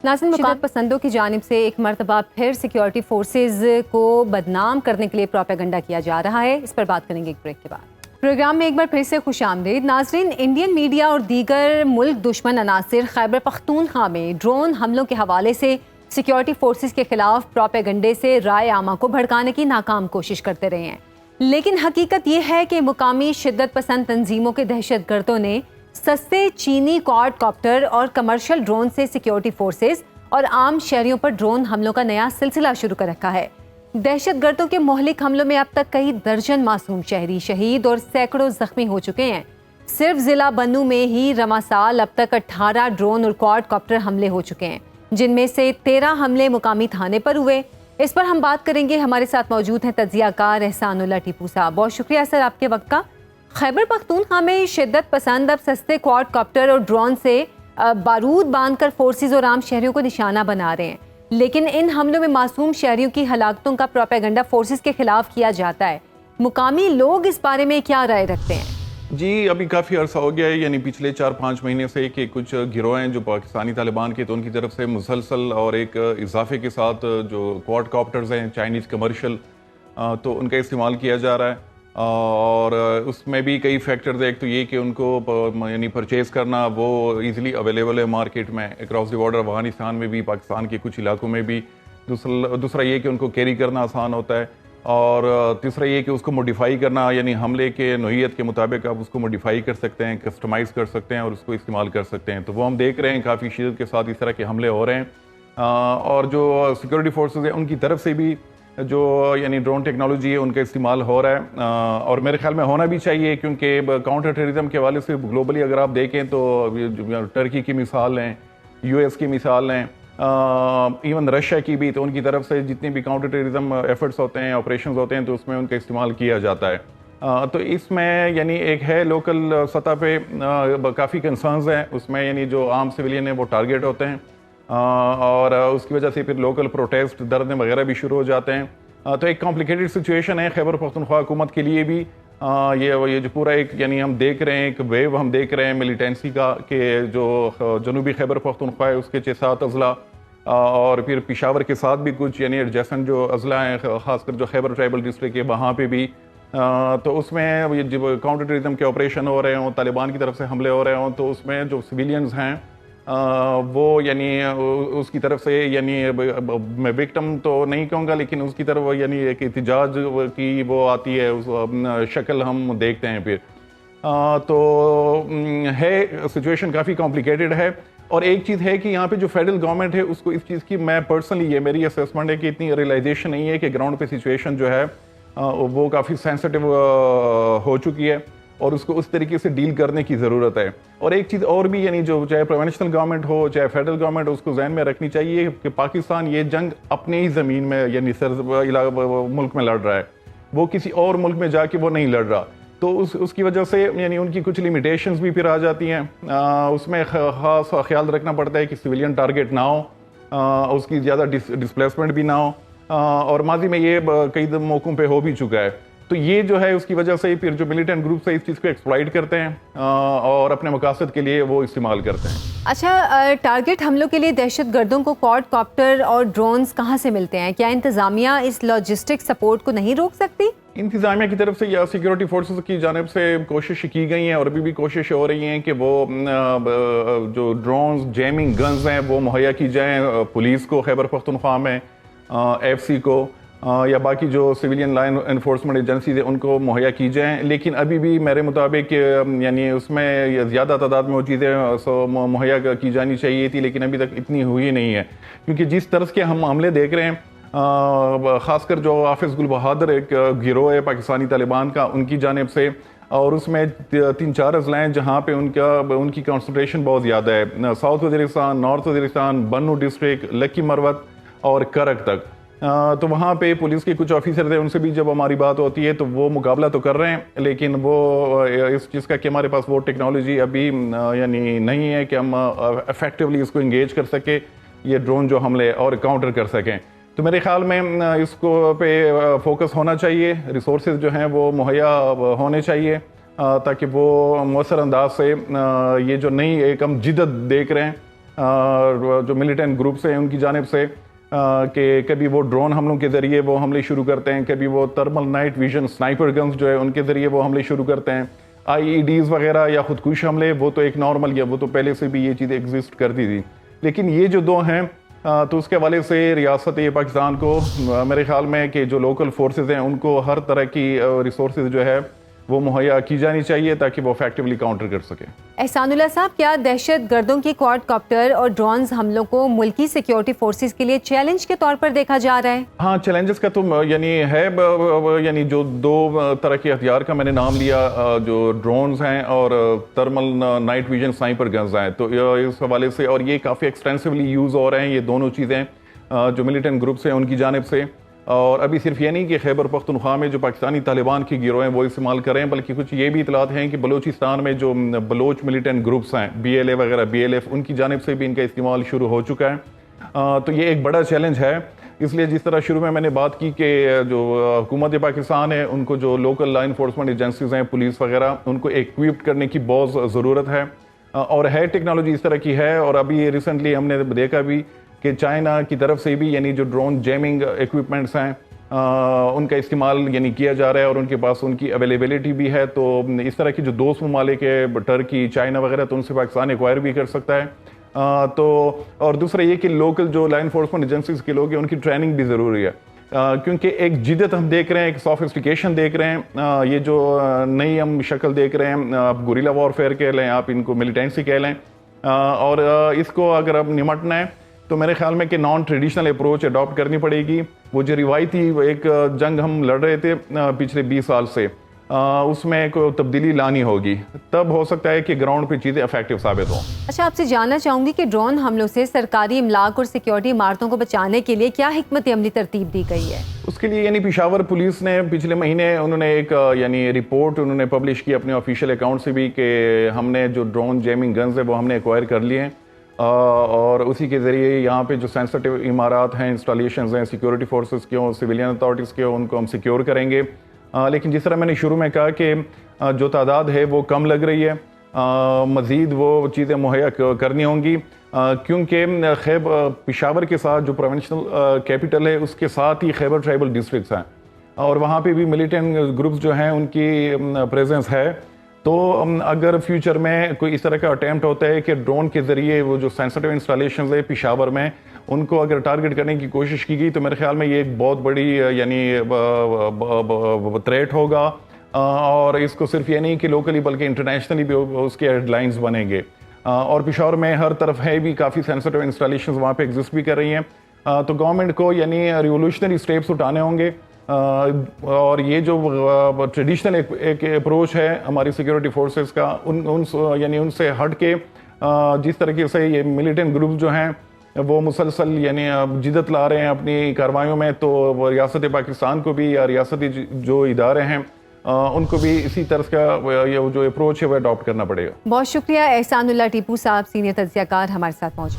नाज़रीन, शिदत पसंदों की जानिब से एक मरतबा फिर सिक्योरिटी फोर्सेज को बदनाम करने के लिए प्रोपेगेंडा किया जा रहा है। इस पर बात करेंगे एक ब्रेक के बाद। प्रोग्राम में एक बार फिर से खुशामदीद। नाज़रीन, इंडियन मीडिया और दीगर मुल्क दुश्मन अनासिर खैबर पख्तूनख्वा में ड्रोन हमलों के हवाले से सिक्योरिटी फोर्सेज के खिलाफ प्रोपेगेंडे से राय आमा को भड़काने की नाकाम कोशिश करते रहे हैं, लेकिन हकीकत यह है कि मुकामी शिद्दत पसंद तंजीमों के दहशत गर्दों ने सस्ते चीनी क्वाड कॉप्टर और कमर्शियल ड्रोन से सिक्योरिटी फोर्सेस और आम शहरियों पर ड्रोन हमलों का नया सिलसिला शुरू कर रखा है। दहशत गर्दों के मोहलिक हमलों में अब तक कई दर्जन मासूम शहरी शहीद और सैकड़ों जख्मी हो चुके हैं। सिर्फ जिला बन्नू में ही रवा साल अब तक 18 ड्रोन और क्वाड कॉप्टर हमले हो चुके हैं, जिनमें से 13 हमले मुकामी थाने पर हुए। इस पर हम बात करेंगे। हमारे साथ मौजूद हैं तज्जियाकार एहसानुल्लाह टीपू साहब। बहुत शुक्रिया सर आपके वक्त का। खैबर पख्तूनख्वा में शिद्दत पसंद अब सस्ते क्वाड कॉप्टर और ड्रोन से बारूद बांधकर फोर्सेस और आम शहरियों को निशाना बना रहे हैं, लेकिन इन हमलों में मासूम शहरियों की हलाकतों का प्रोपेगेंडा फोर्सेस के खिलाफ किया जाता है। मुकामी लोग इस बारे में क्या राय रखते हैं? जी, अभी काफ़ी अर्सा हो गया है, यानी पिछले 4-5 महीने से कि कुछ गिरोह हैं जो पाकिस्तानी तालिबान के, तो उनकी तरफ से मुसलसल और एक इजाफे के साथ जो क्वाड कॉप्टर्स हैं चाइनीज़ कमर्शियल, तो उनका इस्तेमाल किया जा रहा है। और उसमें भी कई फैक्टर्स हैं। एक तो ये कि उनको यानी परचेज़ करना वो इजीली अवेलेबल है मार्केट में अक्रॉस द बॉर्डर, अफगानिस्तान में भी, पाकिस्तान के कुछ इलाकों में भी। दूसरा ये कि उनको कैरी करना आसान होता है, और तीसरा ये कि उसको मॉडिफाई करना, यानी हमले के नोयत के मुताबिक आप उसको मॉडिफाई कर सकते हैं, कस्टमाइज़ कर सकते हैं और उसको इस्तेमाल कर सकते हैं। तो वो हम देख रहे हैं काफ़ी शिद्दत के साथ इस तरह के हमले हो रहे हैं। और जो सिक्योरिटी फोर्सेस हैं उनकी तरफ से भी जो यानी ड्रोन टेक्नोलॉजी है उनका इस्तेमाल हो रहा है, और मेरे ख्याल में होना भी चाहिए, क्योंकि काउंटर टेररिज्म के हवाले से ग्लोबली अगर आप देखें तो टर्की की मिसाल हैं, यूएस की मिसाल हैं, इवन रशिया की भी, तो उनकी तरफ से जितनी भी काउंटर टेररिज्म एफर्ट्स होते हैं, ऑपरेशंस होते हैं, तो उसमें उनका इस्तेमाल किया जाता है। तो इसमें यानी एक है लोकल सतह पे काफ़ी कंसर्न्स हैं उसमें, यानी जो आम सिविलियन है वो टारगेट होते हैं, और उसकी वजह से फिर लोकल प्रोटेस्ट धरने वगैरह भी शुरू हो जाते हैं। तो एक कॉम्प्लिकेटेड सिचुएशन है खैबर पख्तूनख्वा हुकूमत के लिए भी। ये जो पूरा एक यानी हम देख रहे हैं, एक वेव हम देख रहे हैं मिलिटेंसी का, कि जो जनूबी खैबर पख्तूनख्वा है उसके 6-7 अजला, और फिर पेशावर के साथ भी कुछ यानी एडजेसेंट जो अजला हैं, ख़ासकर जो खैबर ट्राइबल डिस्ट्रिक्ट है वहाँ पे भी, तो उसमें ये जब काउंटर टेररिज्म के ऑपरेशन हो रहे हों, तालिबान की तरफ से हमले हो रहे हों, तो उसमें जो सिविलियंस हैं वो यानी उसकी तरफ से, यानी मैं विक्टिम तो नहीं कहूँगा, लेकिन उसकी तरफ यानी एक एहतिजाज की वो आती है, उस शक्ल हम देखते हैं फिर। तो है सिचुएशन काफ़ी कॉम्प्लिकेटेड है। और एक चीज़ है कि यहाँ पे जो फेडरल गवर्नमेंट है उसको इस चीज़ की, मैं पर्सनली, ये मेरी असेसमेंट है कि इतनी रियलाइजेशन नहीं है कि ग्राउंड पे सिचुएशन जो है वो काफ़ी सेंसिटिव हो चुकी है, और उसको उस तरीके से डील करने की ज़रूरत है। और एक चीज़ और भी, यानी जो चाहे प्रोविंशियल गवर्नमेंट हो चाहे फेडरल गवर्नमेंट हो, उसको जहन में रखनी चाहिए कि पाकिस्तान ये जंग अपने ही ज़मीन में यानी मुल्क में लड़ रहा है, वो किसी और मुल्क में जाके वो नहीं लड़ रहा। तो उसकी वजह से यानी उनकी कुछ लिमिटेशंस भी फिर आ जाती हैं। उसमें ख़ास ख्याल रखना पड़ता है कि सिविलियन टारगेट ना हो, उसकी ज़्यादा डिस्प्लेसमेंट भी ना हो, और माजी में ये कई मौक़ों पे हो भी चुका है। तो ये जो है उसकी वजह से फिर जो मिलिटेंट ग्रुप्स है इस चीज़ को एक्सप्लॉइट करते हैं और अपने मकासद के लिए वो इस्तेमाल करते हैं। अच्छा, टारगेट हमलों के लिए दहशत गर्दों को क्वाड कॉप्टर और ड्रोन्स कहाँ से मिलते हैं? क्या इंतज़ामिया इस लॉजिस्टिक सपोर्ट को नहीं रोक सकती? इंतज़ामिया की तरफ से या सिक्योरिटी फोर्सेस की जानिब से कोशिश की गई हैं, और अभी भी कोशिश हो रही हैं कि वो जो ड्रोन्स, जैमिंग गन्स हैं वो मुहैया की जाएँ पुलिस को खैबर पख्तूनख्वा में, FC को, या बाकी जो सिविलियन लाइन इन्फोर्समेंट एजेंसीज है उनको मुहैया की जाएँ। लेकिन अभी भी मेरे मुताबिक यानी उसमें ज़्यादा तादाद में वो चीज़ें मुहैया की जानी चाहिए थी, लेकिन अभी तक इतनी हुई नहीं है, क्योंकि जिस तरह के हम हमले देख रहे हैं, ख़ासकर जो हाफिज़ गुल बहादुर एक गिरोह है पाकिस्तानी तालिबान का, उनकी जानिब से, और उसमें 3-4 अजला हैं जहाँ पे उनकी कंसंट्रेशन बहुत ज़्यादा है, साउथ वज़ीरिस्तान, नॉर्थ वज़ीरिस्तान, बन्नू डिस्ट्रिक्ट, लक्की मरवत और करक तक। तो वहाँ पे पुलिस के कुछ ऑफिसर थे, उनसे भी जब हमारी बात होती है तो वो मुकाबला तो कर रहे हैं, लेकिन वो इस चीज़ का कि हमारे पास वो टेक्नोलॉजी अभी यानी नहीं है कि हम इफेक्टिवली इसको इंगेज कर सके, ये ड्रोन जो हमले और काउंटर कर सकें। तो मेरे ख्याल में इसको पे फोकस होना चाहिए, रिसोर्सेज जो हैं वो मुहैया होने चाहिए, ताकि वो मौसर अंदाज से ये जो नई एक हम जिद्दत देख रहे हैं جو ملیٹنٹ گروپس ہیں ان کی جانب سے کہ کبھی وہ ڈرون حملوں کے ذریعے وہ حملے شروع کرتے ہیں، کبھی وہ thermal night vision sniper guns جو ہے ان کے ذریعے وہ حملے شروع کرتے ہیں، آئی ای ڈیز وغیرہ یا خودکش حملے وہ تو ایک نارمل یا وہ تو پہلے سے بھی یہ چیزیں ایگزسٹ کرتی تھی، لیکن یہ جو دو ہیں تو اس کے حوالے سے ریاست پاکستان کو میرے خیال میں کہ جو لوکل فورسز ہیں ان کو ہر طرح کی ریسورسز جو ہے وہ مہیا کی جانی چاہیے تاکہ وہ افیکٹولی کاؤنٹر کر سکے۔ احسان اللہ صاحب، کیا دہشت گردوں کی کواد کاپٹر اور ڈرونز حملوں کو ملکی سیکیورٹی فورسز کے لیے چیلنج کے طور پر دیکھا جا رہا ہے؟ ہاں، چیلنجز کا تو یعنی ہے، یعنی جو دو طرح کے ہتھیار کا میں نے نام لیا، جو ڈرونز ہیں اور thermal night vision sniper guns ہیں، تو اس حوالے سے اور یہ کافی ایکسٹینسولی یوز ہو رہے ہیں یہ دونوں چیزیں جو ملیٹنٹ گروپس ہیں ان کی جانب سے۔ اور ابھی صرف یہ نہیں کہ خیبر پختونخوا میں جو پاکستانی طالبان کی گروہ ہیں وہ استعمال کریں، بلکہ کچھ یہ بھی اطلاعات ہیں کہ بلوچستان میں جو بلوچ ملیٹنٹ گروپس ہیں بی ایل اے وغیرہ بی ایل ایف ان کی جانب سے بھی ان کا استعمال شروع ہو چکا ہے۔ تو یہ ایک بڑا چیلنج ہے، اس لیے جس طرح شروع میں نے بات کی کہ جو حکومت پاکستان ہے ان کو جو لوکل لا انفورسمنٹ ایجنسیز ہیں پولیس وغیرہ ان کو ایکوپڈ کرنے کی بہت ضرورت ہے، اور ہے ٹیکنالوجی اس طرح کی ہے۔ اور ابھی ریسنٹلی ہم نے دیکھا بھی کہ چائنا کی طرف سے بھی یعنی جو ڈرون جیمنگ ایکوپمنٹس ہیں ان کا استعمال یعنی کیا جا رہا ہے، اور ان کے پاس ان کی اویلیبلٹی بھی ہے، تو اس طرح کی جو دوست ممالک ہے ٹرکی چائنا وغیرہ تو ان سے پاکستان ایکوائر بھی کر سکتا ہے۔ تو اور دوسرا یہ کہ لوکل جو لا انفورسمنٹ ایجنسیز کے لوگ ہیں ان کی ٹریننگ بھی ضروری ہے، کیونکہ ایک جدت ہم دیکھ رہے ہیں، ایک سوفسٹیکیشن دیکھ رہے ہیں، یہ جو نئی ہم شکل دیکھ رہے ہیں، آپ گوریلا وارفیئر کہہ لیں، آپ ان کو ملیٹنسی کہہ لیں، اور اس کو اگر اب نمٹنا ہے تو میرے خیال میں کہ نان ٹریڈیشنل اپروچ اڈاپٹ کرنی پڑے گی۔ وہ جو روایتی ایک جنگ ہم لڑ رہے تھے پچھلے 20 سال سے، اس میں کوئی تبدیلی لانی ہوگی، تب ہو سکتا ہے کہ گراؤنڈ پہ چیزیں افیکٹو ثابت ہوں۔ اچھا، آپ سے جاننا چاہوں گی کہ ڈرون حملوں سے سرکاری املاک اور سیکیورٹی عمارتوں کو بچانے کے لیے کیا حکمت عملی ترتیب دی گئی ہے؟ اس کے لیے یعنی پشاور پولیس نے پچھلے مہینے انہوں نے ایک یعنی رپورٹ انہوں نے پبلش کی اپنے آفیشیل اکاؤنٹ سے بھی کہ ہم نے جو ڈرون جیمنگ گنز ہے وہ ہم نے ایکوائر کر لیے ہیں، اور اسی کے ذریعے یہاں پہ جو سینسٹیو عمارات ہیں، انسٹالیشنز ہیں سیکیورٹی فورسز کے ہوں، سویلین اتھارٹیز کے ہوں، ان کو ہم سیکیور کریں گے۔ لیکن جس طرح میں نے شروع میں کہا کہ جو تعداد ہے وہ کم لگ رہی ہے، مزید وہ چیزیں مہیا کرنی ہوں گی، کیونکہ پشاور کے ساتھ جو پروونشنل کیپٹل ہے اس کے ساتھ ہی خیبر ٹرائبل ڈسٹرکٹس ہیں، اور وہاں پہ بھی ملیٹنٹ گروپس جو ہیں ان کی پریزنس ہے۔ تو اگر فیوچر میں کوئی اس طرح کا اٹیمپٹ ہوتا ہے کہ ڈرون کے ذریعے وہ جو سینسٹیو انسٹالیشنز ہے پشاور میں ان کو اگر ٹارگٹ کرنے کی کوشش کی گئی تو میرے خیال میں یہ ایک بہت بڑی یعنی تھریٹ ہوگا، اور اس کو صرف یہ نہیں کہ لوکلی بلکہ انٹرنیشنلی بھی اس کے ہیڈ لائنز بنیں گے، اور پشاور میں ہر طرف ہے بھی کافی سینسٹیو انسٹالیشنز وہاں پہ ایگزسٹ بھی کر رہی ہیں، تو گورنمنٹ کو یعنی ریولوشنری اسٹیپس اٹھانے ہوں گے، اور یہ جو ٹریڈیشنل ایک اپروچ ہے ہماری سیکیورٹی فورسز کا یعنی ان سے ہٹ کے جس طریقے سے یہ ملیٹنٹ گروپ جو ہیں وہ مسلسل یعنی جدت لا رہے ہیں اپنی کارروائیوں میں، تو ریاست پاکستان کو بھی یا ریاستی جو ادارے ہیں ان کو بھی اسی طرح کا یہ جو اپروچ ہے وہ اڈاپٹ کرنا پڑے گا۔ بہت شکریہ احسان اللہ ٹیپو صاحب، سینئر تجزیہ کار ہمارے ساتھ موجود